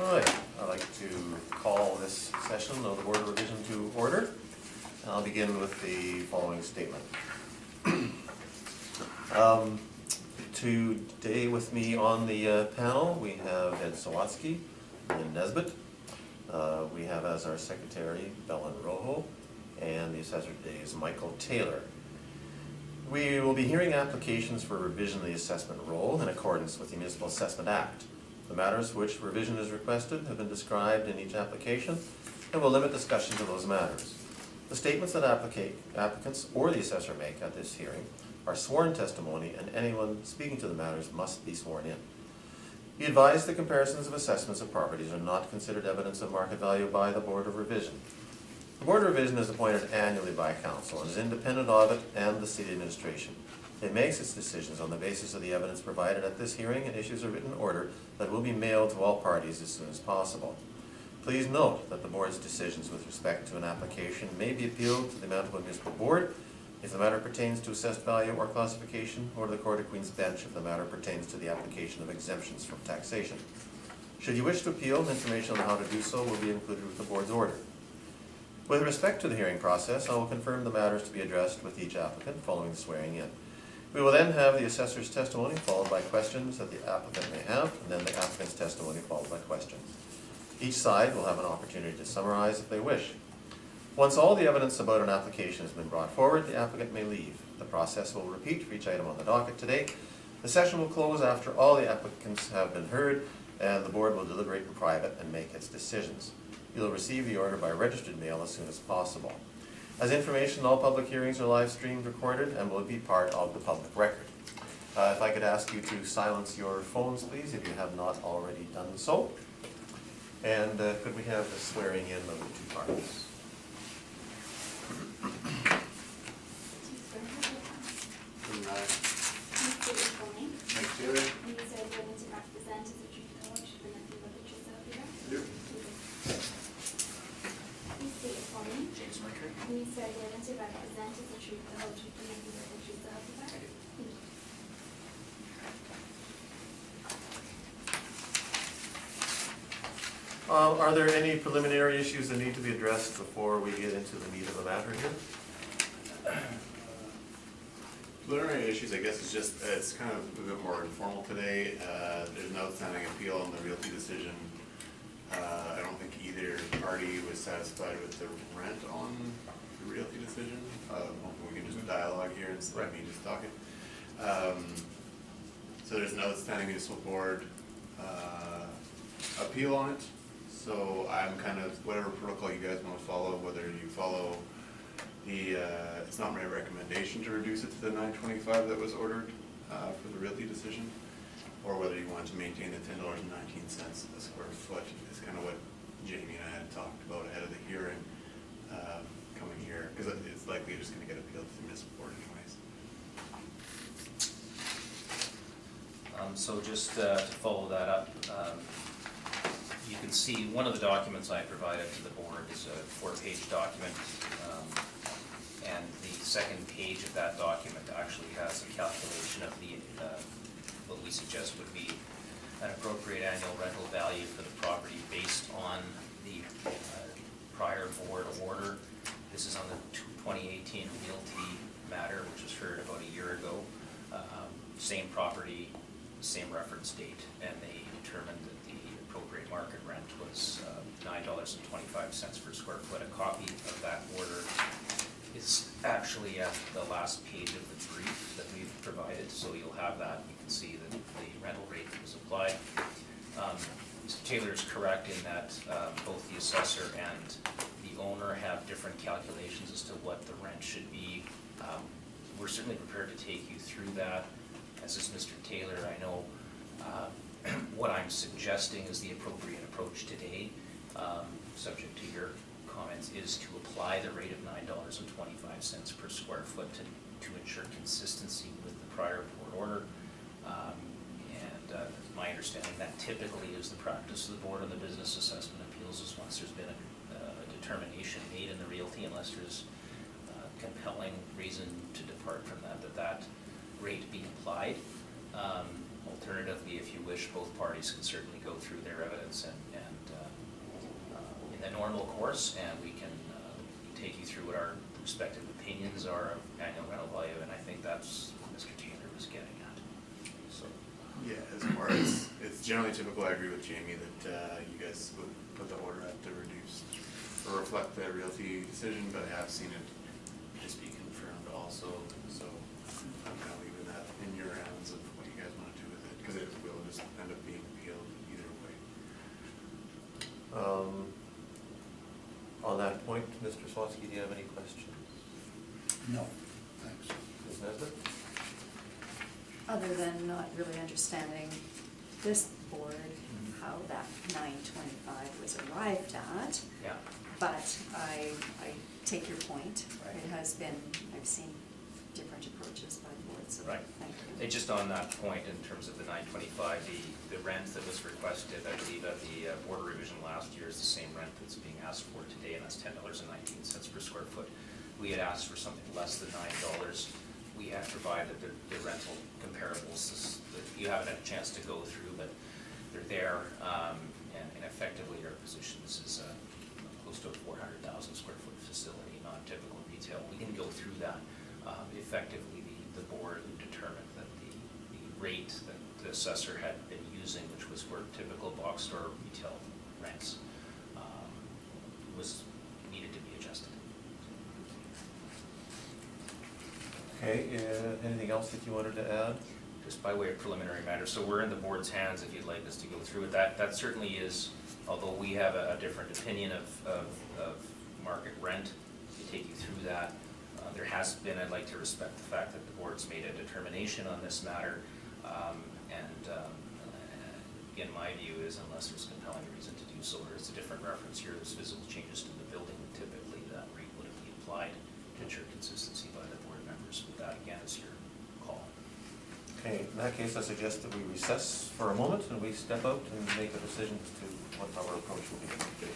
All right, I'd like to call this session of the Board of Revision to order. I'll begin with the following statement. Today with me on the panel, we have Ed Sawatsky, Lynn Nesbitt. We have as our secretary, Belen Rojo, and the assessor today is Michael Taylor. We will be hearing applications for revision of the assessment roll in accordance with the Municipal Assessment Act. The matters for which revision is requested have been described in each application and will limit discussion to those matters. The statements that applicants or the assessor make at this hearing are sworn testimony, and anyone speaking to the matters must be sworn in. Be advised the comparisons of assessments of properties are not considered evidence of market value by the Board of Revision. The Board of Revision is appointed annually by Council and is independent of it and the City Administration. It makes its decisions on the basis of the evidence provided at this hearing and issues a written order that will be mailed to all parties as soon as possible. Please note that the Board's decisions with respect to an application may be appealed to the Manitoba Municipal Board if the matter pertains to assessed value or classification, or to the Court of Queen's Bench if the matter pertains to the application of exemptions from taxation. Should you wish to appeal, information on how to do so will be included with the Board's order. With respect to the hearing process, I will confirm the matters to be addressed with each applicant following the swearing in. We will then have the assessor's testimony followed by questions that the applicant may have, and then the applicant's testimony followed by questions. Each side will have an opportunity to summarize if they wish. Once all the evidence about an application has been brought forward, the applicant may leave. The process will repeat for each item on the docket today. The session will close after all the applicants have been heard, and the Board will deliberate in private and make its decisions. You'll receive the order by registered mail as soon as possible. As information, all public hearings are live streamed, recorded, and will be part of the public record. If I could ask you to silence your phones, please, if you have not already done so. And could we have the swearing in of the two parties? Mike Taylor. You swear you're to represent as the truth, the whole truth, and nothing but the truth, so help you God? Are there any preliminary issues that need to be addressed before we get into the meat of the matter here? Preliminary issues, I guess, is just, it's kind of a bit more informal today. There's an outstanding appeal on the realty decision. I don't think either party was satisfied with the rent on the realty decision. Hoping we can just dialogue here instead of me just talking. So there's an outstanding municipal board appeal on it. So I'm kind of, whatever protocol you guys want to follow, whether you follow the, it's not my recommendation to reduce it to the $9.25 that was ordered for the realty decision, or whether you want to maintain the $10.19 a square foot is kind of what Jamie and I had talked about ahead of the hearing coming here, because it's likely just going to get appealed to the municipal board anyways. So just to follow that up, you can see one of the documents I provided to the board is a 4-page document, and the second page of that document actually has a calculation of the what we suggest would be an appropriate annual rental value for the property based on the prior board order. This is on the 2018 realty matter, which was heard about a year ago. Same property, same reference date, and they determined that the appropriate market rent was $9.25 per square foot. A copy of that order is actually at the last page of the brief that we've provided, so you'll have that. You can see that the rental rate that was applied. Mr. Taylor is correct in that both the assessor and the owner have different calculations as to what the rent should be. We're certainly prepared to take you through that. As is Mr. Taylor, I know what I'm suggesting is the appropriate approach today, subject to your comments, is to apply the rate of $9.25 per square foot to ensure consistency with the prior board order. My understanding that typically is the practice of the board on the business assessment appeals, is once there's been a determination made in the realty, unless there's compelling reason to depart from that rate be applied. Alternatively, if you wish, both parties can certainly go through their evidence and in the normal course, and we can take you through what our respective opinions are of annual rental value, and I think that's what Mr. Taylor was getting at. So, Yeah, as far as, it's generally typical, I agree with Jamie, that you guys would put the order at the reduced, or reflect the realty decision, but I have seen it just be confirmed also, so I'm kind of leaving that in your hands of what you guys want to do with it, because it will just end up being appealed either way. On that point, Mr. Swansky, do you have any questions? No, thanks. Ms. Nesbitt? Other than not really understanding this board, how that 925 was arrived at, yeah. but I take your point. Right. It has been, I've seen different approaches by the board, so Right. thank you. And just on that point, in terms of the 925, the rent that was requested, I believe at the board revision last year is the same rent that's being asked for today, and that's $10.19 per square foot. We had asked for something less than $9. We had provided the rental comparables that you haven't had a chance to go through, but they're there, and effectively our position, this is close to a 400,000 square foot facility, non-typical retail. We can go through that. Effectively, the board determined that the rate that the assessor had been using, which was for typical box store retail rents, was needed to be adjusted. Okay, anything else that you wanted to add? Just by way of preliminary matter, so we're in the board's hands if you'd like us to go through it. That certainly is, although we have a different opinion of market rent, to take you through that. There has been, I'd like to respect the fact that the board's made a determination on this matter, again, my view is unless there's compelling reason to do so, or it's a different reference here, there's physical changes to the building, typically that rate would be applied to ensure consistency by the board members. But that, again, is your call. Okay, in that case, I suggest that we recess for a moment and we step out and make a decision as to what our approach will be.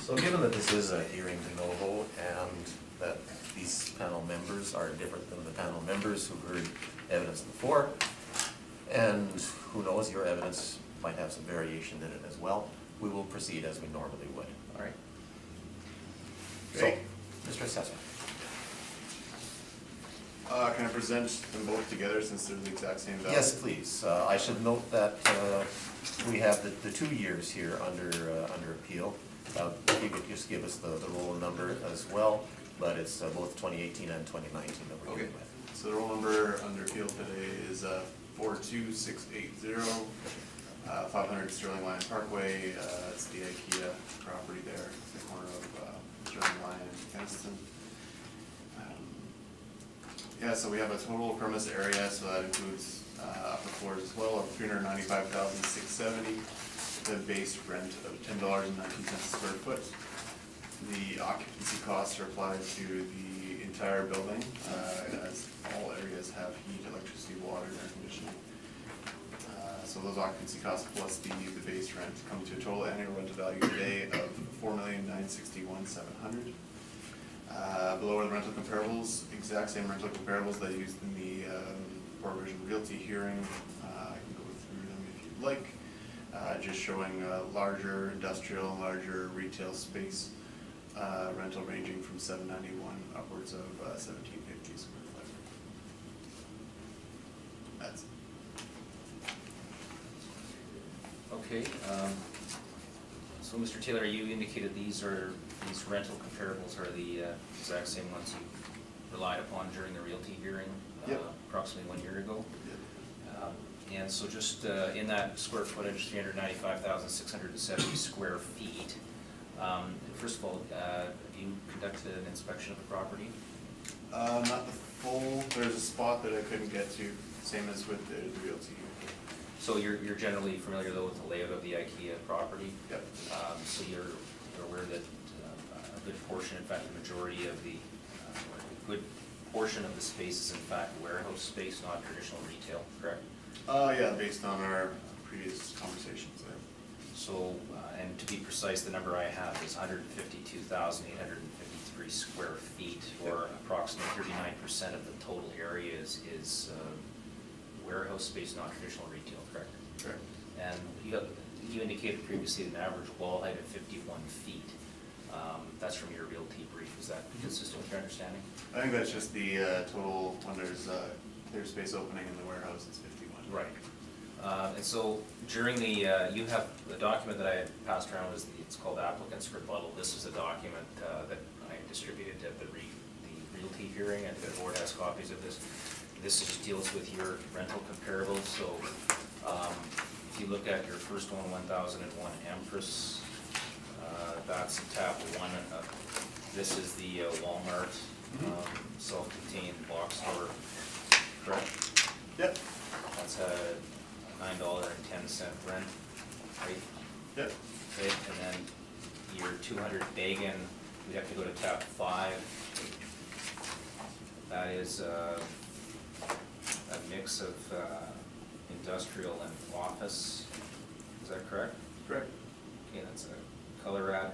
So given that this is a hearing de novo and that these panel members are different than the panel members who heard evidence before, and who knows, your evidence might have some variation in it as well, we will proceed as we normally would, all right? So, Great. Mr. Assessor. Can I present them both together since they're the exact same value? Yes, please. I should note that we have the 2 years here under appeal. If you could just give us the roll number as well, but it's both 2018 and 2019 that we're Okay, dealing with. so the roll number under appeal today is 42680, 500 Sterling Lion Parkway. It's the IKEA property there, the corner of Sterling Lion and Keniston. Yeah, so we have a total premise area, so that includes upper floors as well, of $395,670. The base rent of $10.19 a square foot. The occupancy costs are applied to the entire building, as all areas have heat, electricity, water, and air conditioning. So those occupancy costs plus the base rent come to a total annual rental value today of $4,961,700. Below are the rental comparables, exact same rental comparables that I used in the Boardroom Realty hearing. I can go through them if you'd like. Just showing larger industrial, larger retail space rental ranging from $791 upwards of $1,750 square foot. That's it. Okay, so Mr. Taylor, you indicated these rental comparables are the exact same ones you relied upon during the realty hearing Yep. approximately 1 year ago. Yep. And so just in that square footage, 395,670 square feet, first of all, have you conducted an inspection of the property? Not the full, there's a spot that I couldn't get to, same as with the realty. So you're generally familiar though with the layout of the IKEA property? Yep. So you're aware that a good portion, in fact, the majority of the, or a good portion of the space is in fact warehouse space, not traditional retail, correct? Yeah, based on our previous conversations there. So, and to be precise, the number I have is 152,853 square feet, or approximately 39% of the total area is warehouse space, not traditional retail, correct? Correct. And you indicated previously an average wall height of 51 feet. That's from your realty brief. Is that consistent with your understanding? I think that's just the total, when there's clear space opening in the warehouse, it's 51. Right. And so during the, you have the document that I had passed around, it's called applicant's rebuttal. This is a document that I distributed at the realty hearing, and the board has copies of this. This just deals with your rental comparables. So if you look at your first one, 1001 Empress, that's tab 1. This is the Walmart self-contained box store, correct? Yep. That's a $9.10 rent, right? Yep. Okay, and then your 200 Bagan, we'd have to go to tab 5. That is a mix of industrial and office, is that correct? Correct. Okay, that's a color ad.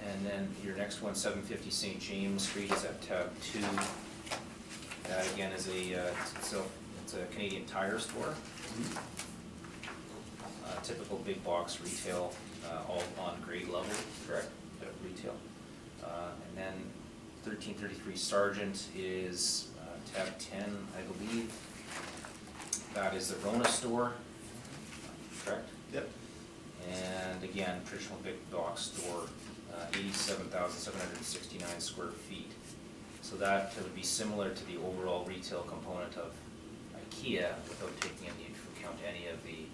And then your next one, 750 St. James Street, is at tab 2. That again is it's a Canadian Tire store. Typical big box retail, all on grade level, correct? Retail. And then 1333 Sargent is tab 10, I believe. That is the Rona store, correct? Yep. And again, traditional big box store, 87,769 square feet. So that would be similar to the overall retail component of IKEA without taking into account any of the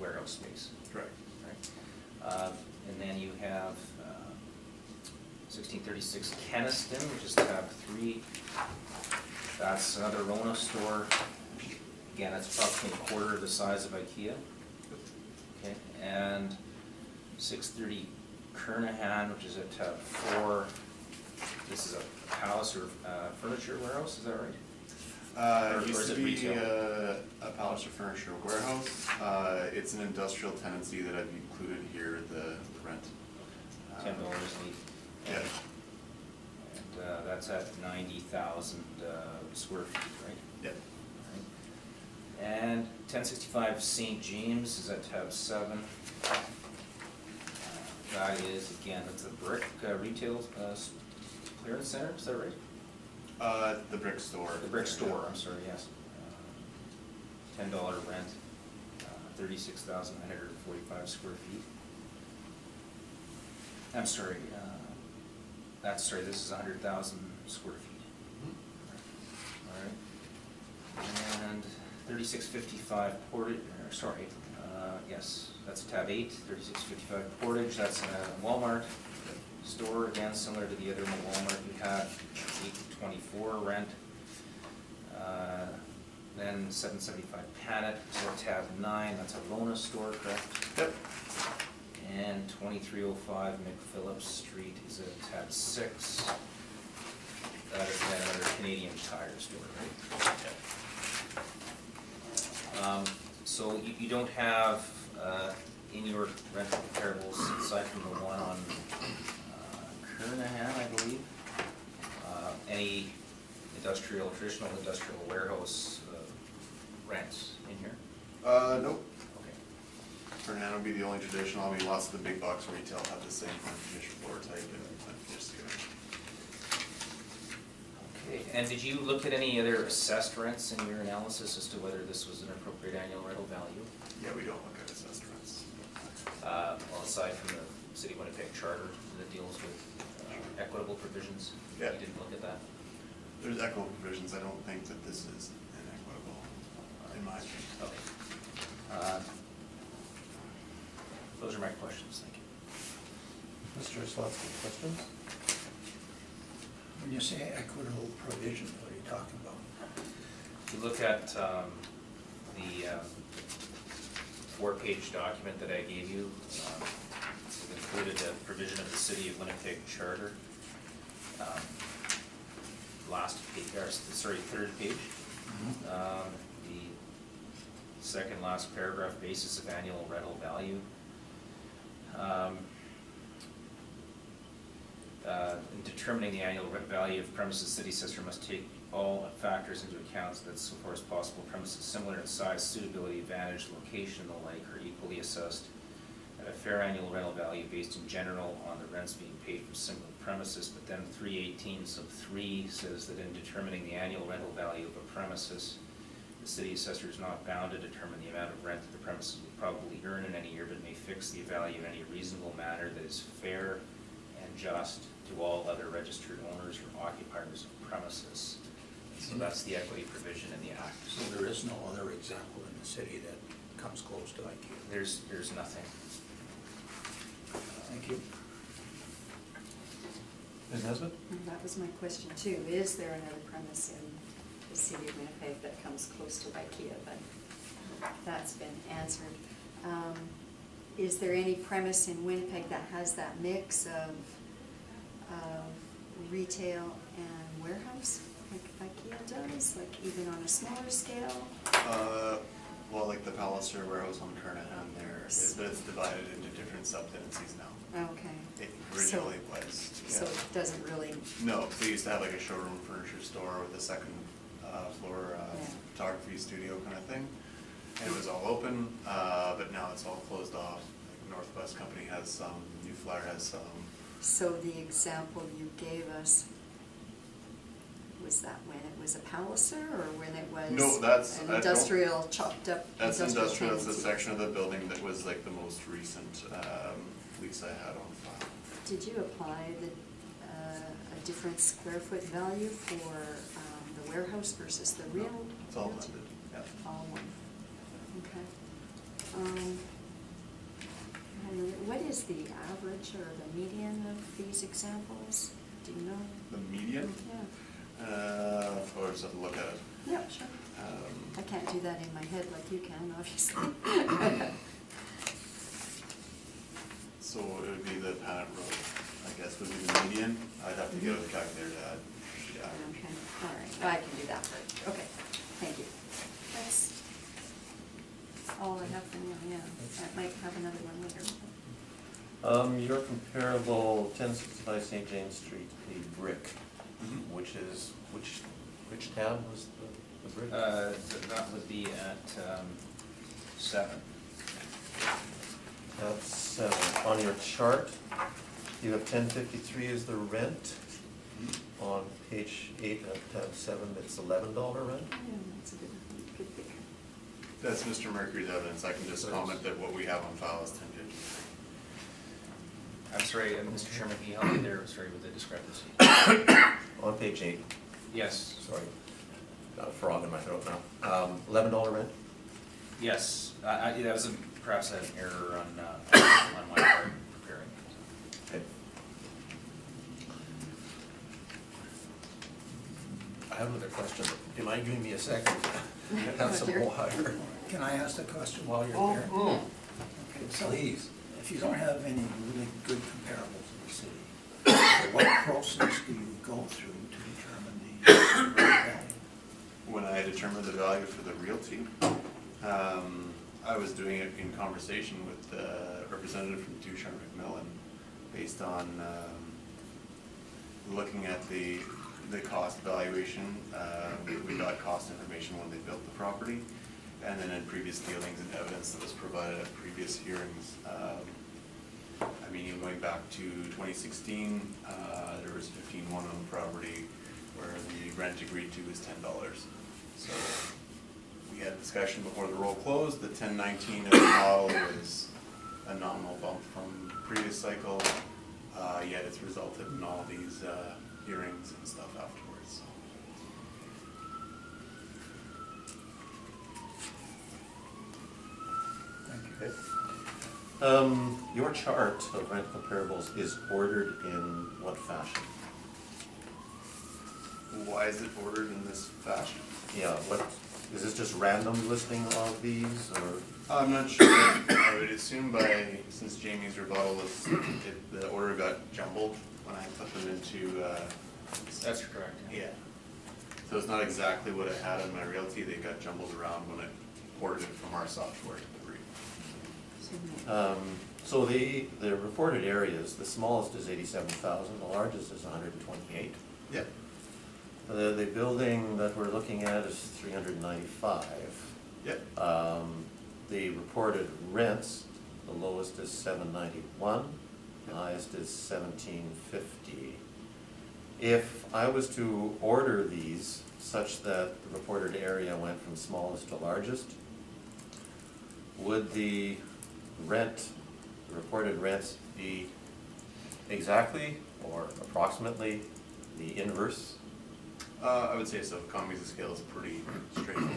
warehouse space. Correct. Right? And then you have 1636 Keniston, which is tab 3. That's another Rona store. Again, that's approximately a quarter of the size of IKEA. Okay, and 630 Kernahan, which is at tab 4. This is a palace or furniture warehouse, is that right? It used is to it be retail? a palace or furniture warehouse. It's an industrial tenancy that I've included here, the rent. $10 neat. Yeah. And that's at 90,000 square feet, right? Yeah. And 1065 St. James is at tab 7. That is, again, that's a brick retail clearance center, is that right? The brick store. The brick store, I'm sorry, yes. $10 rent, 36,945 square feet. I'm sorry, this is 100,000 square feet. All right. And 3655 Portage, yes, that's tab 8, 3655 Portage, that's a Walmart store, again, similar to the other Walmart we had, 824 rent. Then 775 Panet, so tab 9, that's a Rona store, correct? Yep. And 2305 McPhillips Street is at tab 6. That is then another Canadian Tire store, right? So you don't have in your rental comparables, aside from the one on Kernahan, I believe, any traditional industrial warehouse rents in here? Nope. Okay. Fernando would be the only traditional. I mean, lots of the big box retail have the same kind of finished floor type and just, Okay, and did you look at any other assessed rents in your analysis as to whether this was an appropriate annual rental value? yeah, we don't look at assessed rents. Well, aside from the City of Winnipeg charter that deals with equitable provisions? Yeah. You didn't look at that? There's equitable provisions. I don't think that this is inequitable, in my opinion. Okay. Those are my questions, thank you. Mr. Slotsky, questions? When you say equitable provision, what are you talking about? If you look at the 4-page document that I gave you, it included a provision of the City of Winnipeg charter. Third page. The second last paragraph, basis of annual rental value. In determining the annual rent value of premises, city assessor must take all factors into account so that so far as possible premises similar in size, suitability, advantage, location, and the like are equally assessed at a fair annual rental value based in general on the rents being paid from similar premises. But then 318 sub 3 says that in determining the annual rental value of a premises, the city assessor is not bound to determine the amount of rent that the premises will probably earn in any year, but may fix the value in any reasonable manner that is fair and just to all other registered owners or occupiers of premises. So that's the equity provision in the act. So there is no other example in the city that comes close to IKEA? There's nothing. Thank you. Ms. Nesbitt? That was my question too. Is there another premise in the city of Winnipeg that comes close to IKEA? But that's been answered. Is there any premise in Winnipeg that has that mix of retail and warehouse, like IKEA does, like even on a smaller scale? Well, like the Palliser warehouse on Kernahan there, but it's divided into different sub-tenancies now. Okay. It originally was. So yeah. it doesn't really, No, they used to have like a showroom furniture store with a second floor Yeah. photography studio kind of thing. And it was all open, but now it's all closed off. Like Northwest Company has some, New Flyer has some. so the example you gave us, was that when it was a Palliser or when it was No, that's- an I don't- industrial chopped up That's industrial, that's the tenancy? section of the building that was like the most recent lease I had on file. Did you apply a different square foot value for the warehouse versus the real? It's all realty? blended, yeah. All one, okay. And what is the average or the median of these examples? Do you know? The median? Yeah. Or just have to look at it. Yeah, sure. I can't do that in my head like you can, obviously. So it would be the Panet Road, I guess, would be the median. I'd have to get a calculator to add, yeah. Okay, all right, well, I can do that for, okay, thank you. That's all I have for now, yeah. I might have another one later. Your comparable 1065 St. James Street, the brick, which tab was the brick? That would be at 7. Tab 7. On your chart, you have 1053 as the rent. On page 8 of tab 7, it's $11 rent. That's a good figure. That's Mr. Mercury's evidence. I can just comment that what we have on file is 1050. I'm sorry, Mr. Chairman, can you help me there, sorry, with the discrepancy? On page 8, Yes, sorry, got a frog in my throat now. $11 rent? yes, that was perhaps an error on my part preparing. Okay. I have another question. Do you mind giving me a second? Have some Sure. water. Can I ask a question while you're there? Okay, so Please. if you don't have any really good comparables in the city, what process do you go through to determine the value? When I determined the value for the realty, I was doing it in conversation with the representative from Ducharme McMillan, based on looking at the cost evaluation. We got cost information when they built the property, and then in previous dealings and evidence that was provided at previous hearings. I mean, even going back to 2016, there was 15-1 on the property where the rent agreed to was $10. So we had a discussion before the roll closed that 1019 as a model was a nominal bump from previous cycle, yet it's resulted in all these hearings and stuff afterwards. Thank you. Okay. Your chart of rent comparables is ordered in what fashion? Why is it ordered in this fashion? Yeah, what, is this just random listing of these, or? I'm not sure. I would assume since Jamie's rebuttal was, the order got jumbled when I put them into, That's correct. yeah. So it's not exactly what I had in my realty, they got jumbled around when I ported it from our software to the REIT. So the reported areas, the smallest is 87,000, the largest is 128. Yep. The building that we're looking at is 395. Yep. The reported rents, the lowest is 791, the highest is 1750. If I was to order these such that the reported area went from smallest to largest, would the reported rents be exactly or approximately the inverse? I would say so. Economies of scale is pretty straightforward.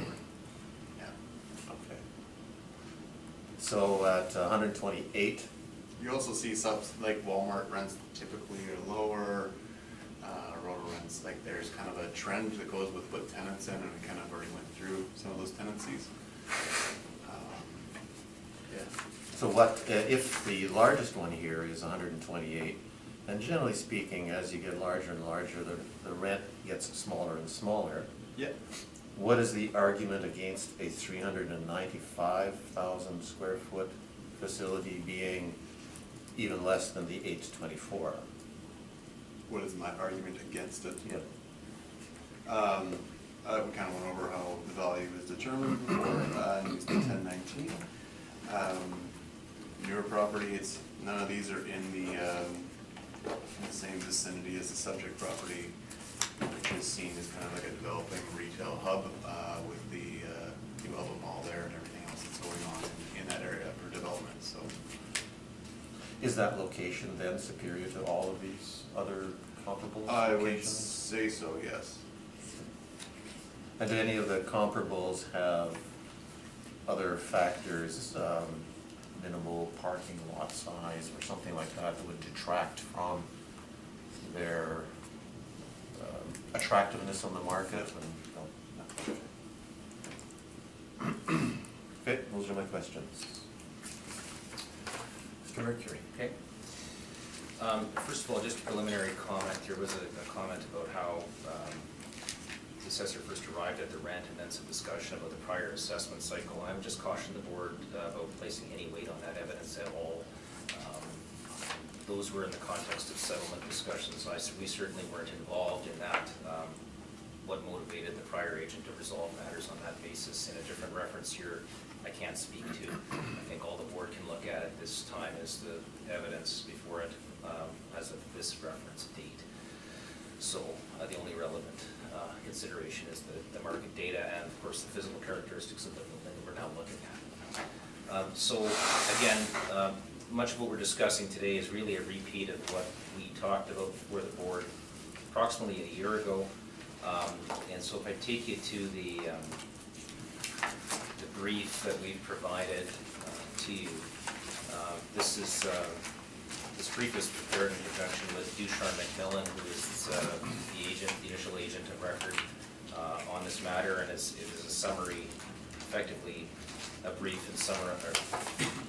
Yeah. Okay. So at 128, You also see subs, like Walmart rents typically are lower, Roto rents, like there's kind of a trend that goes with what tenants in, and we kind of already went through some of those tenancies. Yeah. so what, if the largest one here is 128, and generally speaking, as you get larger and larger, the rent gets smaller and smaller. Yeah. What is the argument against a 395,000 square foot facility being even less than the 824? What is my argument against it? Yeah. We kind of went over how the value is determined before, and used the 1019. Newer property, none of these are in the same vicinity as the subject property, which is seen as kind of like a developing retail hub with the new Elba Mall there and everything else that's going on in that area for development. So, Is that location then superior to all of these other comparable I would locations? say so, yes. And do any of the comparables have other factors, minimal parking lot size or something like that would detract from their attractiveness on the market? Okay, those are my questions. Mr. Mercury. Okay. First of all, just a preliminary comment. There was a comment about how the assessor first arrived at the rent and then some discussion about the prior assessment cycle. I would just caution the board about placing any weight on that evidence at all. those were in the context of settlement discussions. We certainly weren't involved in that. What motivated the prior agent to resolve matters on that basis in a different reference here, I can't speak to. I think all the board can look at at this time is the evidence before it as of this reference date. So the only relevant consideration is the market data and, of course, the physical characteristics of the building that we're now looking at. So again, much of what we're discussing today is really a repeat of what we talked about before the board approximately a year ago. And so if I take you to the brief that we've provided to you, this brief is prepared in conjunction with Ducharme McMillan, who is the initial agent of record on this matter, and it is a summary, effectively a brief and summary, or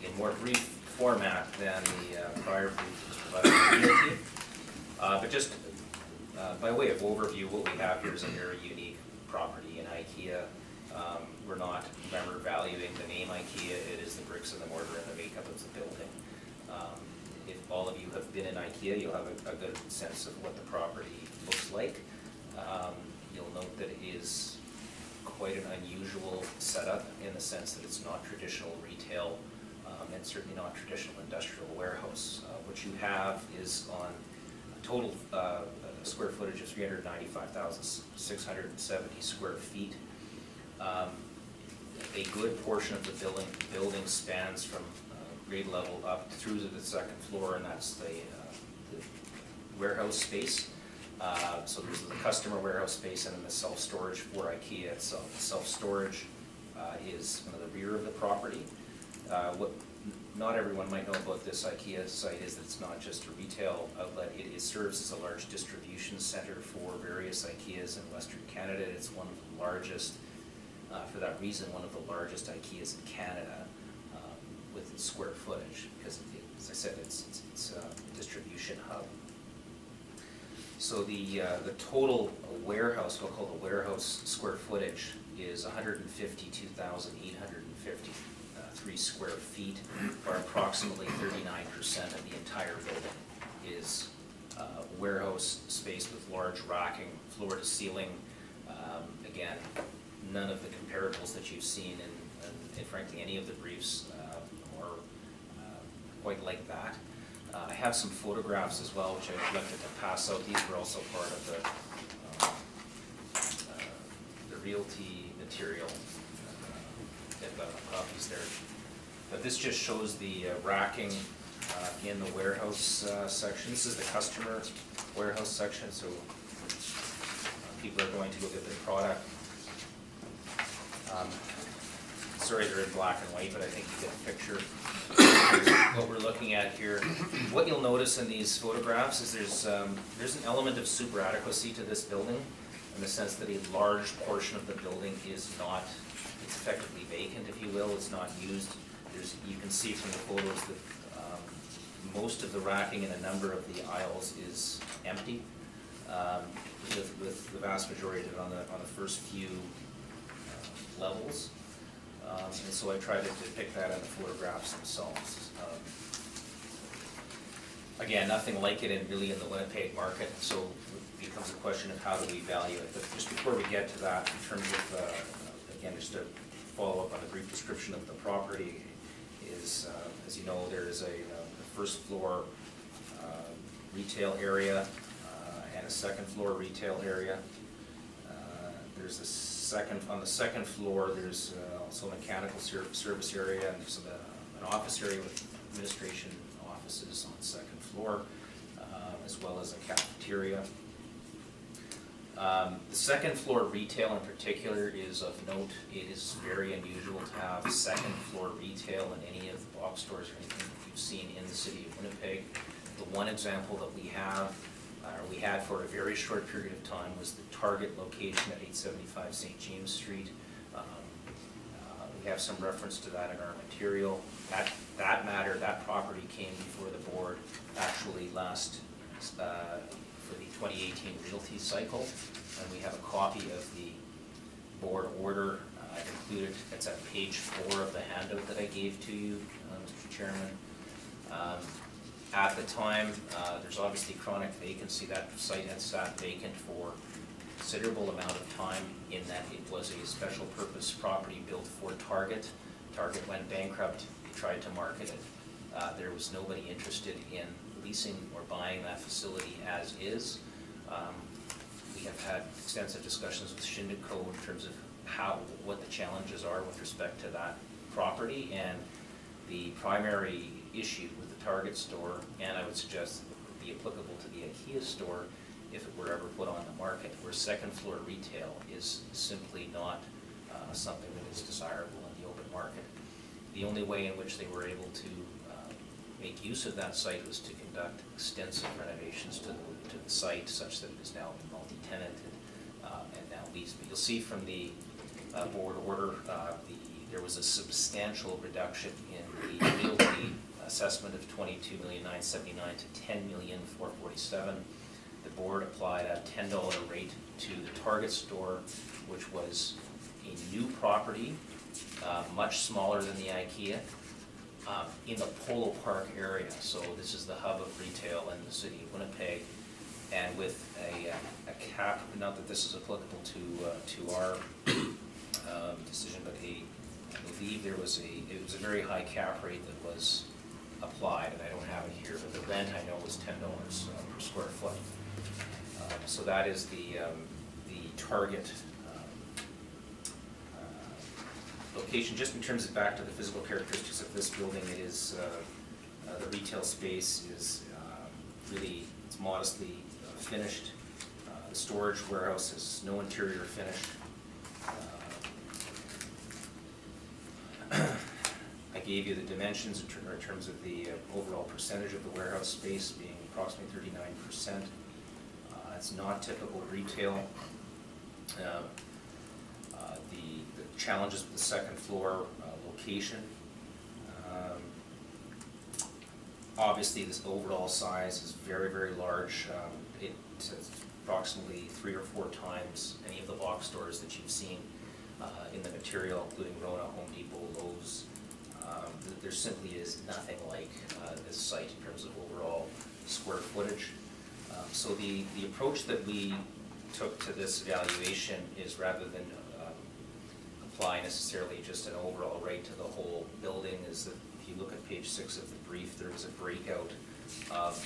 in more brief format than the prior brief was provided to the DOT. But just by way of overview, what we have here is a very unique property in IKEA. We're not, remember, valuing the name IKEA, it is the bricks and the mortar and the makeup of the building. If all of you have been in IKEA, you'll have a good sense of what the property looks like. You'll note that it is quite an unusual setup in the sense that it's not traditional retail and certainly not traditional industrial warehouse. What you have is on a total square footage of 395,670 square feet. A good portion of the building spans from grade level up through to the second floor, and that's the warehouse space. So there's the customer warehouse space and then the self-storage for IKEA itself. The self-storage is on the rear of the property. What not everyone might know about this IKEA site is that it's not just a retail outlet. It serves as a large distribution center for various IKEAs in Western Canada. It's one of the largest, for that reason, one of the largest IKEAs in Canada with its square footage, because as I said, it's a distribution hub. So the total warehouse, we'll call the warehouse square footage, is 152,853 square feet, or approximately 39% of the entire building is warehouse space with large racking, floor to ceiling. Again, none of the comparables that you've seen in frankly any of the briefs are quite like that. I have some photographs as well, which I elected to pass out. These were also part of the realty material. They've got copies there. But this just shows the racking in the warehouse section. This is the customer warehouse section, so people are going to look at the product. Sorry, they're in black and white, but I think you get a picture of what we're looking at here. What you'll notice in these photographs is there's an element of super adequacy to this building, in the sense that a large portion of the building is not, it's effectively vacant, if you will. It's not used. You can see from the photos that most of the racking in a number of the aisles is empty, with the vast majority of it on the first few levels. And so I tried to depict that in the photographs themselves. Again, nothing like it really in the Winnipeg market, so it becomes a question of how do we value it. But just before we get to that, in terms of, again, just to follow up on a brief description of the property, is, as you know, there is a first floor retail area and a second floor retail area. There's a on the second floor, there's also a mechanical service area, and there's an office area with administration offices on the second floor, as well as a cafeteria. The second floor retail in particular is of note. It is very unusual to have second floor retail in any of the box stores or anything that you've seen in the city of Winnipeg. The one example that we have, we had for a very short period of time, was the Target location at 875 St. James Street. We have some reference to that in our material. That property came before the board actually last for the 2018 realty cycle, and we have a copy of the board order included. It's at page 4 of the handout that I gave to you, Mr. Chairman. At the time, there's obviously chronic vacancy. That site had sat vacant for a considerable amount of time in that it was a special purpose property built for Target. Target went bankrupt, they tried to market it. There was nobody interested in leasing or buying that facility as is. We have had extensive discussions with Shindig Co. in terms of what the challenges are with respect to that property, and the primary issue with the Target store, and I would suggest would be applicable to the IKEA store if it were ever put on the market, where second floor retail is simply not something that is desirable in the open market. The only way in which they were able to make use of that site was to conduct extensive renovations to the site such that it is now multi-tenanted and now leased. But you'll see from the board order, there was a substantial reduction in the realty assessment of $22,979,000 to $10,447,000. The board applied a $10 rate to the Target store, which was a new property, much smaller than the IKEA, in the Polo Park area. So this is the hub of retail in the city of Winnipeg, and with a cap, not that this is applicable to our decision, but I believe it was a very high cap rate that was applied, and I don't have it here, but the rent I know was $10 per square foot. So that is the Target location. Just in terms of back to the physical characteristics of this building, it is the retail space is really, it's modestly finished. The storage warehouse has no interior finish. I gave you the dimensions in terms of the overall percentage of the warehouse space being approximately 39%. It's not typical retail. The challenges with the second floor location. Obviously, this overall size is very, very large. It's approximately 3 or 4 times any of the box stores that you've seen in the material, including Rona, Home Depot, Lowe's. There simply is nothing like this site in terms of overall square footage. So the approach that we took to this evaluation is, rather than apply necessarily just an overall rate to the whole building, is that if you look at page 6 of the brief, there is a breakout of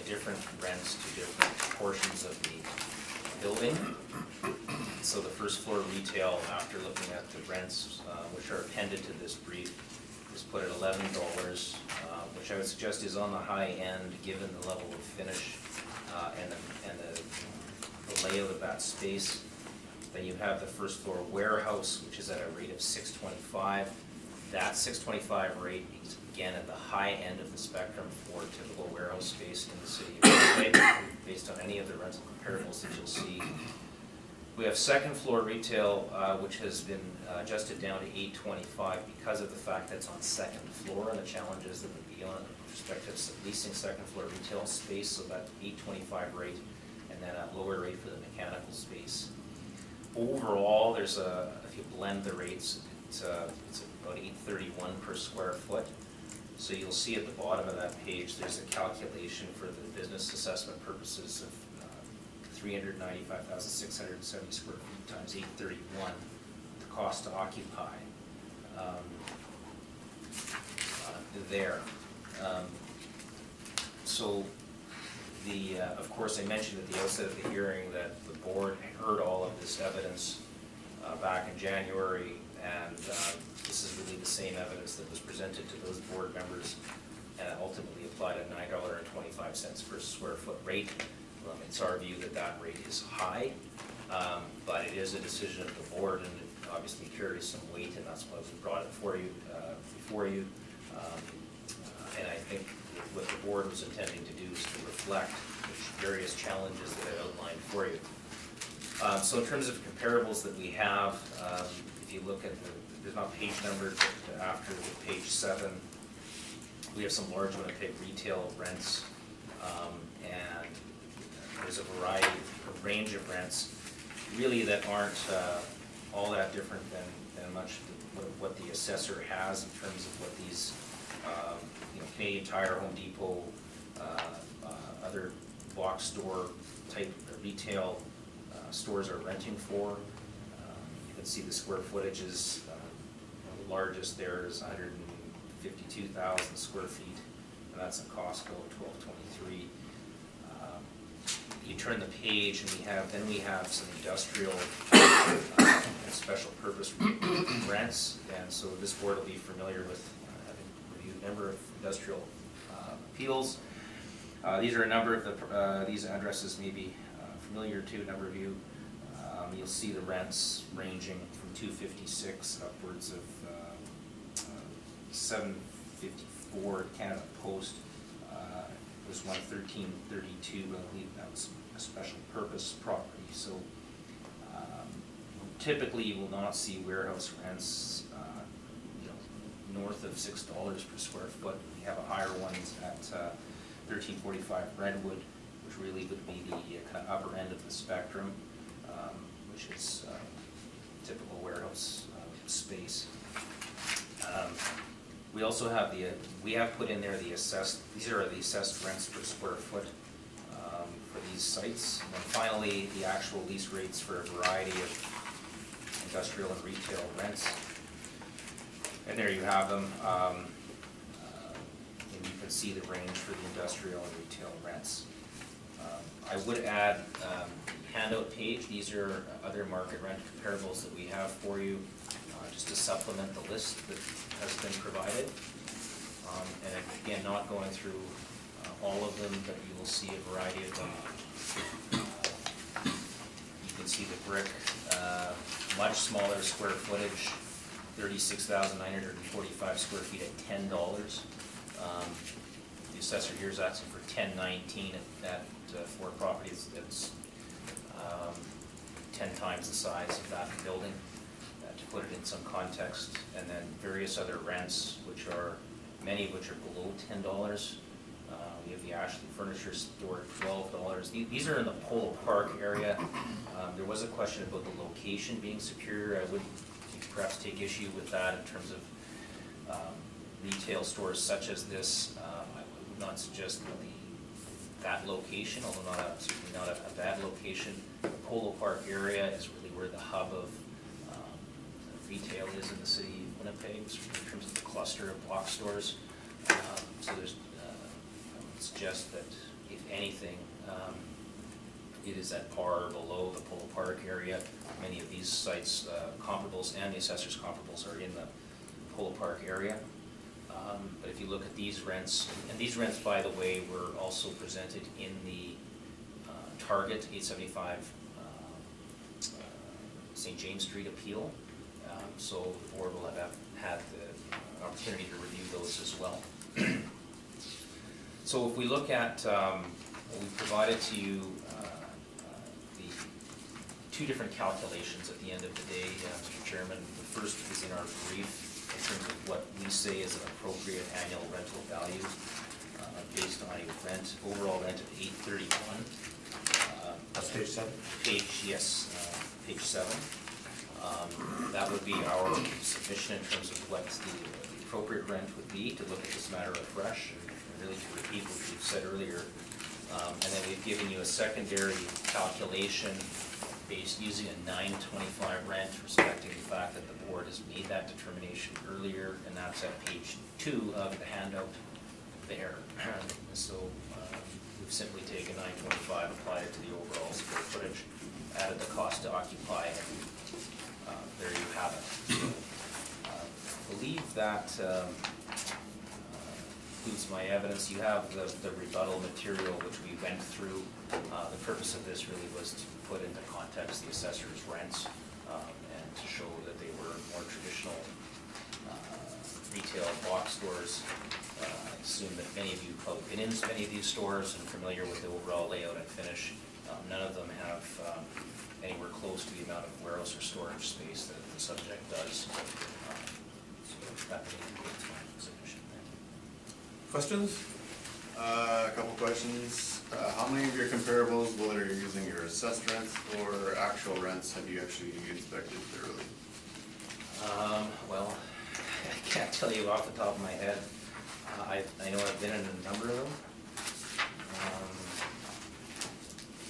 different rents to different portions of the building. So the first floor retail, after looking at the rents, which are appended to this brief, is put at $11, which I would suggest is on the high end given the level of finish and the layout of that space. Then you have the first floor warehouse, which is at a rate of $625. That $625 rate is again at the high end of the spectrum for typical warehouse space in the city of Winnipeg, based on any of the rental comparables that you'll see. We have second floor retail, which has been adjusted down to $825 because of the fact that it's on second floor and the challenges that would be on with respect to leasing second floor retail space. So that $825 rate, and then a lower rate for the mechanical space. Overall, there's if you blend the rates, it's about $831 per square foot. So you'll see at the bottom of that page, there's a calculation for the business assessment purposes of 395,670 square feet times 831, the cost to occupy there. So of course, I mentioned at the outset of the hearing that the board heard all of this evidence back in January, and this is really the same evidence that was presented to those board members and ultimately applied a $9.25 per square foot rate. It's our view that that rate is high, but it is a decision of the board, and it obviously carries some weight, and that's why we brought it for you, before you. And I think what the board was intending to do is to reflect the various challenges that I outlined for you. So in terms of comparables that we have, if you look at there's not page numbered, but after page 7, we have some large Winnipeg retail rents, and there's a range of rents, really that aren't all that different than much what the assessor has in terms of what these Canadian Tire, Home Depot, other box store type retail stores are renting for. You can see the square footage is, the largest there is 152,000 square feet, and that's in Costco, 1223. You turn the page and we have some industrial and special purpose rents, and so this board will be familiar with having reviewed a number of industrial appeals. These are a number of these addresses may be familiar to a number of you. You'll see the rents ranging from $256 upwards of $754 Canada Post. There's one $1332, I believe that was a special purpose property. So typically you will not see warehouse rents north of $6 per square foot. We have a higher ones at 1345 Redwood, which really would be the kind of upper end of the spectrum, which is typical warehouse space. We also have we have put in there these are the assessed rents per square foot for these sites. And then finally, the actual lease rates for a variety of industrial and retail rents. And there you have them. And you can see the range for the industrial and retail rents. I would add handout page. These are other market rent comparables that we have for you, just to supplement the list that has been provided. And again, not going through all of them, but you will see a variety of them. You can see the brick, much smaller square footage, 36,945 square feet at $10. The assessor here is asking for $10.19 at for properties that's 10 times the size of that building, to put it in some context. And then various other rents, many of which are below $10. We have the Ashley Furniture Store at $12. These are in the Polo Park area. There was a question about the location being superior. I would perhaps take issue with that in terms of retail stores such as this. I would not suggest that location, although certainly not a bad location. The Polo Park area is really where the hub of retail is in the city of Winnipeg, in terms of the cluster of box stores. So there's, I would suggest that if anything, it is at par or below the Polo Park area. Many of these sites, comparables and the assessor's comparables are in the Polo Park area. But if you look at these rents, and these rents, by the way, were also presented in the Target 875 St. James Street appeal. So the board will have had the opportunity to review those as well. So if we look at what we provided to you, the two different calculations at the end of the day, Mr. Chairman. The first is in our brief in terms of what we say is an appropriate annual rental value based on a overall rent of $831. That's page 7? Page 7. That would be our submission in terms of what the appropriate rent would be to look at this matter afresh, and really to repeat what we've said earlier. And then we've given you a secondary calculation based using a 925 rent, respecting the fact that the board has made that determination earlier, and that's at page 2 of the handout there. So we've simply taken 925, applied it to the overall square footage, added the cost to occupy, and there you have it. I believe that includes my evidence. You have the rebuttal material which we went through. The purpose of this really was to put into context the assessor's rents and to show that they were more traditional retail box stores. I assume that many of you have probably been in many of these stores and familiar with the overall layout and finish. None of them have anywhere close to the amount of warehouse or storage space that the subject does. So that concludes my submission. Questions? A couple questions. How many of your comparables, whether you're using your assessed rents or actual rents, have you actually inspected thoroughly? Well, I can't tell you off the top of my head. I know I've been in a number of them.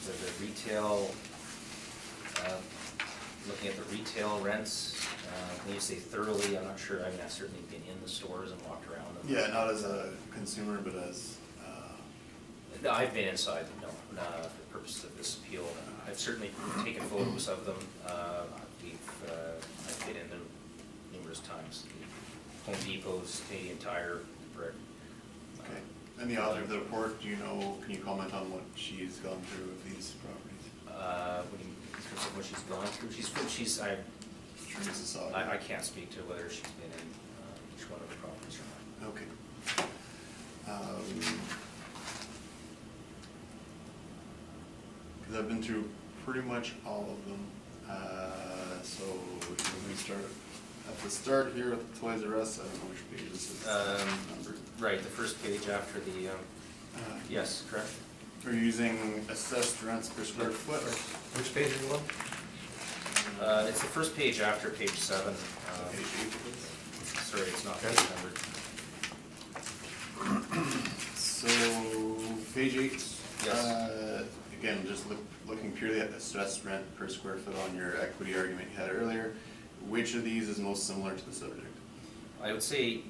The retail, looking at the retail rents, when you say thoroughly, I'm not sure, I mean, I've certainly been in the stores and walked around them. Yeah, not as a consumer, but as, No, I've been inside them, no, for the purposes of this appeal. I've certainly taken photos of them. I've been in them numerous times. The Home Depot's, Canadian Tire, Brick. okay. And the author of the report, do you know, can you comment on what she's gone through with these properties? What do you, in terms of what she's gone through? Teresa saw. I can't speak to whether she's been in each one of the properties or not. Okay. Because I've been through pretty much all of them. So we start at the start here at the Toys R Us. I don't know which page this is numbered. Right, the first page after the, yes, correct? We're using assessed rents per square foot. Which page are you on? It's the first page after page 7. Page 8 of this. Sorry, it's not Okay. page numbered. So, page 8. Yes. Again, just looking purely at assessed rent per square foot on your equity argument you had earlier, which of these is most similar to the subject? I would say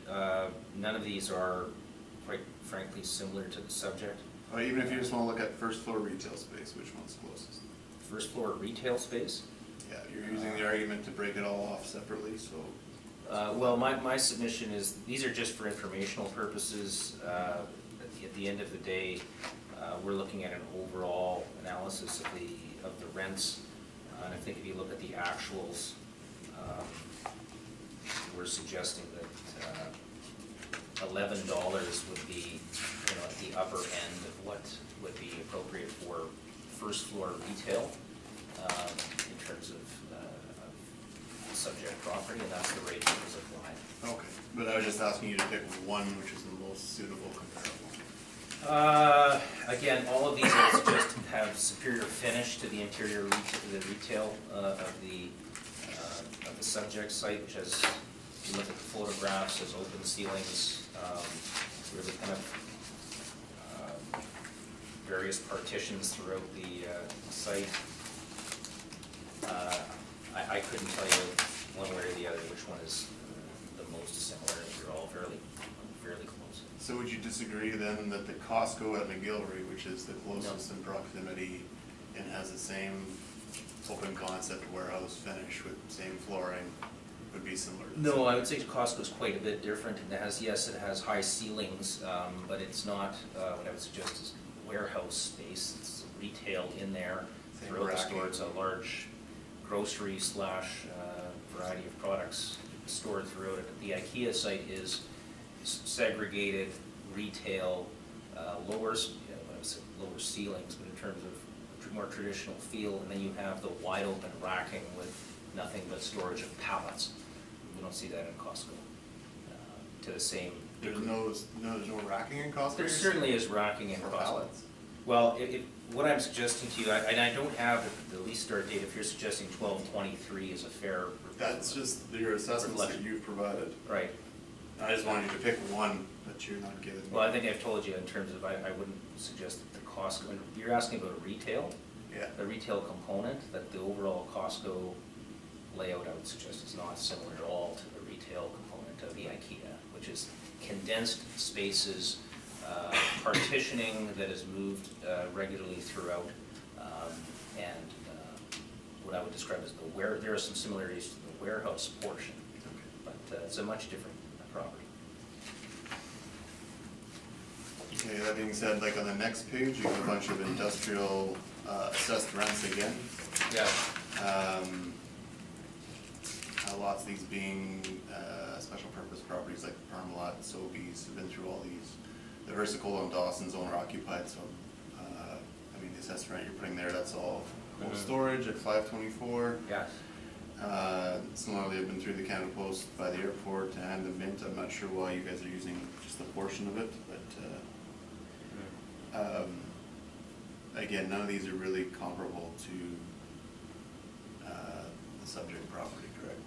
none of these are, quite frankly, similar to the subject. Or even if you just want to look at first floor retail space, which one's closest? First floor retail space. Yeah, you're using the argument to break it all off separately, so. Well, my submission is, these are just for informational purposes. At the end of the day, we're looking at an overall analysis of the rents. And I think if you look at the actuals, we're suggesting that $11 would be, at the upper end of what would be appropriate for first floor retail in terms of subject property, and that's the rate that was applied. Okay, but I was just asking you to pick one which is the most suitable comparable. Again, all of these I suggest have superior finish to the interior retail of the subject site, which has, if you look at the photographs, has open ceilings, really kind of various partitions throughout the site. I couldn't tell you one way or the other which one is the most similar. They're all fairly close. So would you disagree then that the Costco at McGillivray, which is the closest in proximity and has the same open concept warehouse finish with same flooring, would be similar? No, I would say Costco's quite a bit different. It has high ceilings, but it's not what I would suggest is warehouse space. It's retail in there Same throughout the racking. store. It's a large grocery / variety of products stored throughout it. The IKEA site is segregated retail, lower ceilings, but in terms of more traditional feel, and then you have the wide open racking with nothing but storage of pallets. We don't see that in Costco to the same There's degree. no racking in Costco? There certainly is racking in For Costco. pallets? Well, what I'm suggesting to you, and I don't have the lease start date, if you're suggesting 12/23 is a fair. That's just your assessments that Reflection. you've provided. Right. I just wanted you to pick one that you're not giving me. Well, I think I've told you in terms of, I wouldn't suggest that the Costco, and you're asking about retail, Yeah. the retail component, that the overall Costco layout, I would suggest, is not similar at all to the retail component of the IKEA, which is condensed spaces, partitioning that is moved regularly throughout, and what I would describe as there are some similarities to the warehouse portion, but it's a much different property. Okay, that being said, like on the next page, you have a bunch of industrial assessed rents again. Yeah. Lots of these being special purpose properties like Parmalat, Sobeys, have been through all these. The Versicolor and Dawson's owner occupied, so, I mean, the assessed rent you're putting there, that's all cold storage at 524. Yes. Similarly, I've been through the Canada Post by the airport and the Mint. I'm not sure why you guys are using just a portion of it, but again, none of these are really comparable to the subject property, correct?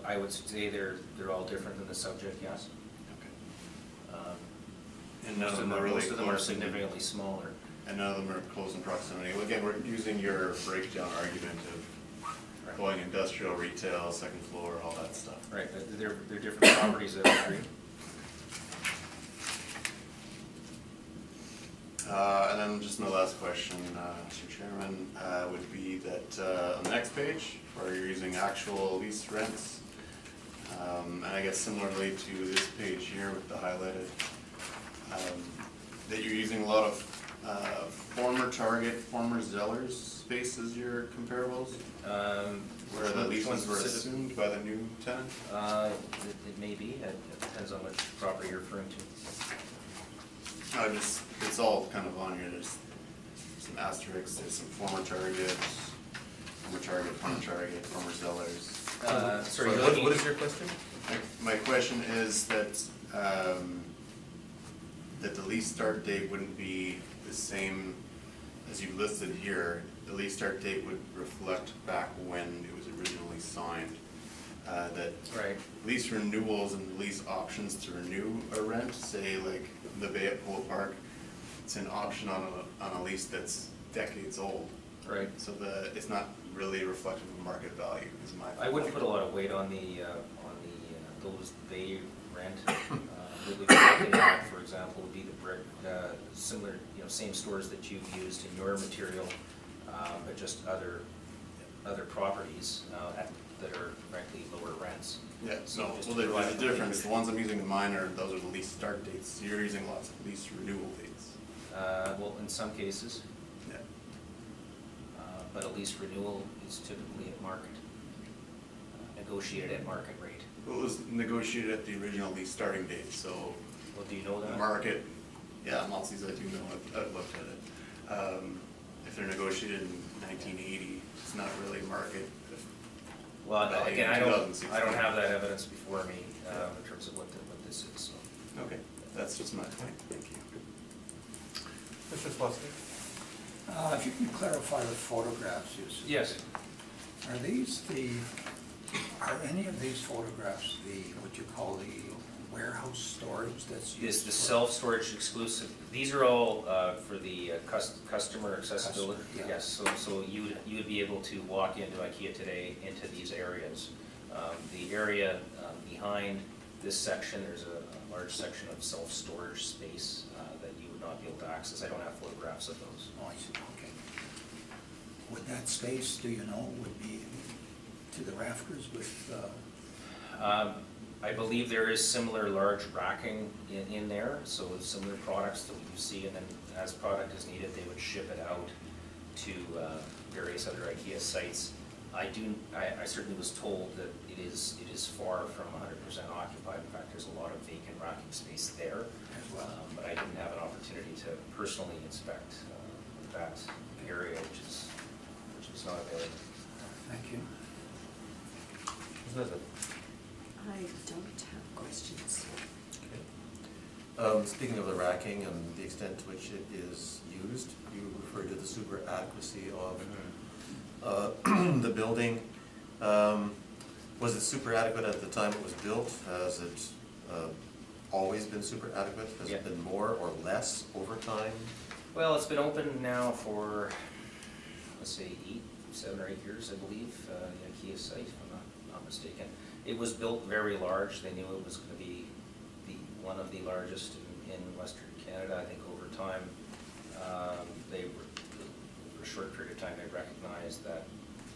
I would say they're all different than the subject, yes. Okay. And none Most of of them are really most of them are close in- significantly smaller. And none of them are close in proximity. Well, again, we're using your breakdown argument of Right. going industrial, retail, second floor, all that stuff. Right, but they're different properties, I would agree. And then just my last question, Mr. Chairman, would be that on the next page, where you're using actual lease rents, and I guess similarly to this page here with the highlighted, that you're using a lot of former Target, former Zellers space as your comparables, where the Which one's leases were specific? assumed by the new tenant? It may be, it depends on which property you're referring to. It's all kind of on here, there's some asterisks, there's some former Target, former Zellers. Sorry, What is your question? My question is that, that the lease start date wouldn't be the same as you listed here. The lease start date would reflect back when it was originally signed. That Right. lease renewals and lease options to renew a rent, say like the Bay at Polo Park, it's an option on a lease that's decades old. Right. So it's not really reflective of market value, is my. I wouldn't put a lot of weight on those Bay rent. What we'd be looking at, for example, would be the brick, similar, same stores that you've used in your material, but just other properties that are frankly lower rents. Yeah, So no, just well, to provide there's a a difference, base. the ones I'm using in mine those are the lease start dates, you're using lots of lease renewal dates. Well, in some cases, Yeah. but a lease renewal is typically at market, negotiated at market rate. Well, it was negotiated at the original lease starting date, so Well, do you know the that? market, yeah, Maltese, I do know, I've looked at it. If they're negotiated in 1980, it's not really market. Well, value again, in I don't 2016. have that evidence before me, in terms of what this is, so. Okay, that's just my point, thank you. Mr. Swastika? If you can clarify the photographs you submitted. Yes. Are any of these photographs what you call the warehouse storage that's used? Is the for- self-storage exclusive? These are all for the customer accessibility? Customer, yeah. Yes, so you would be able to walk into IKEA today into these areas. The area behind this section, there's a large section of self-storage space that you would not be able to access. I don't have photographs of those. Oh, I see, okay. Would that space, do you know, would be to the rafters with, I believe there is similar large racking in there, so similar products that you see, and then as product is needed, they would ship it out to various other IKEA sites. I certainly was told that it is far from 100% occupied. In fact, there's a lot of vacant racking space there. as well? But I didn't have an opportunity to personally inspect that area, which is not available. Thank you. Ms. Nesbitt? I don't have questions. Okay. Speaking of the racking and the extent to which it is used, you referred to the super adequacy of the building. Was it super adequate at the time it was built? Has it always been super adequate? Has Yeah. it been more or less over time? Well, it's been open now for, let's say, 7 or 8 years, I believe, the IKEA site, if I'm not mistaken. It was built very large. They knew it was going to be one of the largest in Western Canada. I think over time, for a short period of time, they recognized that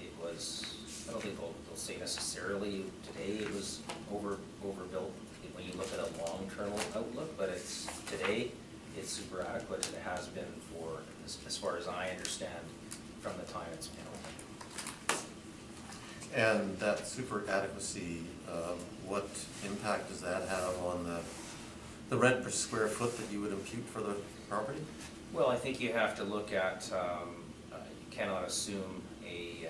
it was, I don't think they'll say necessarily today it was overbuilt when you look at a long-term outlook, but today, it's super adequate, and it has been for, as far as I understand, from the time it's been open. And that super adequacy, what impact does that have on the rent per square foot that you would impute for the property? Well, I think you have to look at, you cannot assume the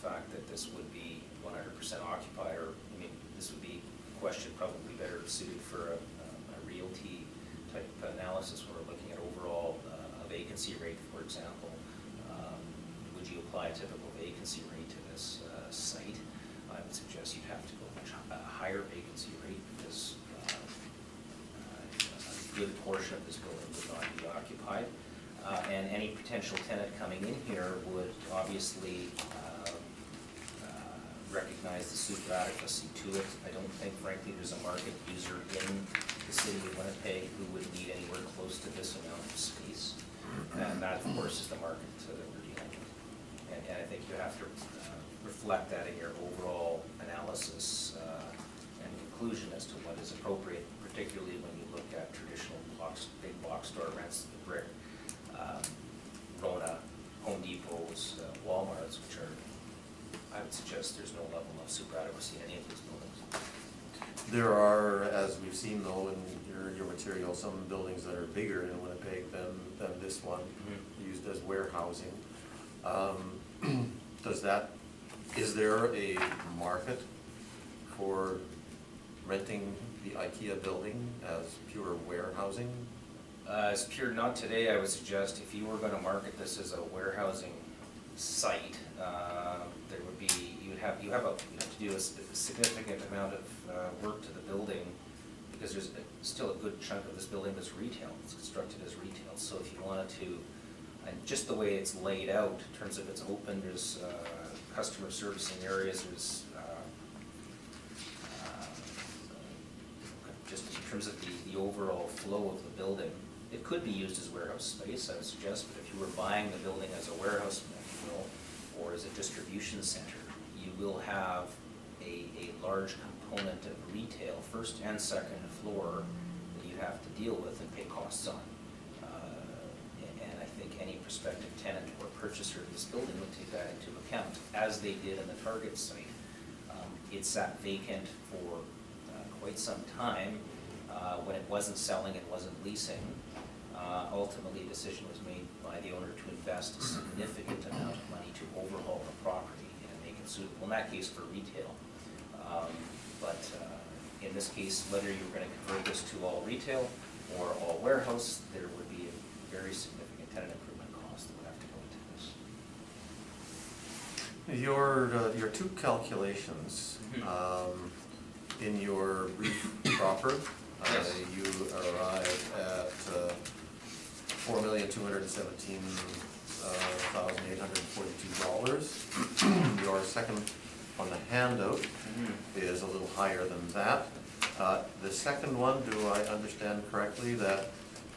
fact that this would be 100% occupied, or, this would be a question probably better suited for a realty type analysis when we're looking at overall a vacancy rate, for example. Would you apply a typical vacancy rate to this site? I would suggest you'd have to go much higher vacancy rate, because good portion of this building would not be occupied. And any potential tenant coming in here would obviously recognize the super adequacy to it. I don't think frankly there's a market user in the city of Winnipeg who would need anywhere close to this amount of space. And that, of course, is the market that we're dealing with. And I think you have to reflect that in your overall analysis and conclusion as to what is appropriate, particularly when you look at traditional big box store rents, the brick, Rona, Home Depots, Walmarts, which are, I would suggest there's no level of super adequacy in any of these buildings. There are, as we've seen though in your material, some buildings that are bigger in Winnipeg than this one, used as warehousing. Is there a market for renting the IKEA building as pure warehousing? As pure, not today, I would suggest if you were gonna market this as a warehousing site, there would be, you have to do a significant amount of work to the building, because there's still a good chunk of this building that's retail, it's constructed as retail. So if you wanted to, and just the way it's laid out, in terms of it's open, there's customer servicing areas, there's just in terms of the overall flow of the building, it could be used as warehouse space, I would suggest, but if you were buying the building as a warehouse, if you will, or as a distribution center, you will have a large component of retail, first and second floor, that you have to deal with and pay costs on. And I think any prospective tenant or purchaser of this building would take that into account, as they did in the Target site. It sat vacant for quite some time when it wasn't selling and wasn't leasing. Ultimately, a decision was made by the owner to invest a significant amount of money to overhaul the property and make it suitable, in that case for retail. But in this case, whether you were going to convert this to all retail or all warehouse, there would be a very significant tenant improvement cost that would have to go into this. Your two calculations, in your brief proper, Yes. you arrive at $4,217,842. Your second on the handout is a little higher than that. The second one, do I understand correctly that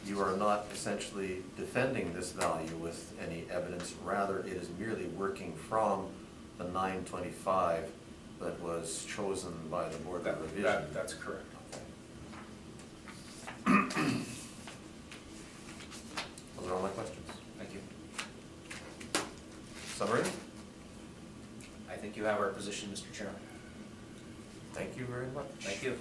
you are not essentially defending this value with any evidence, rather it is merely working from the 925 that was chosen by the board of revision? That's correct. Those are all my questions. Thank you. Summary? I think you have our position, Mr. Chairman. Thank you very much. Thank you.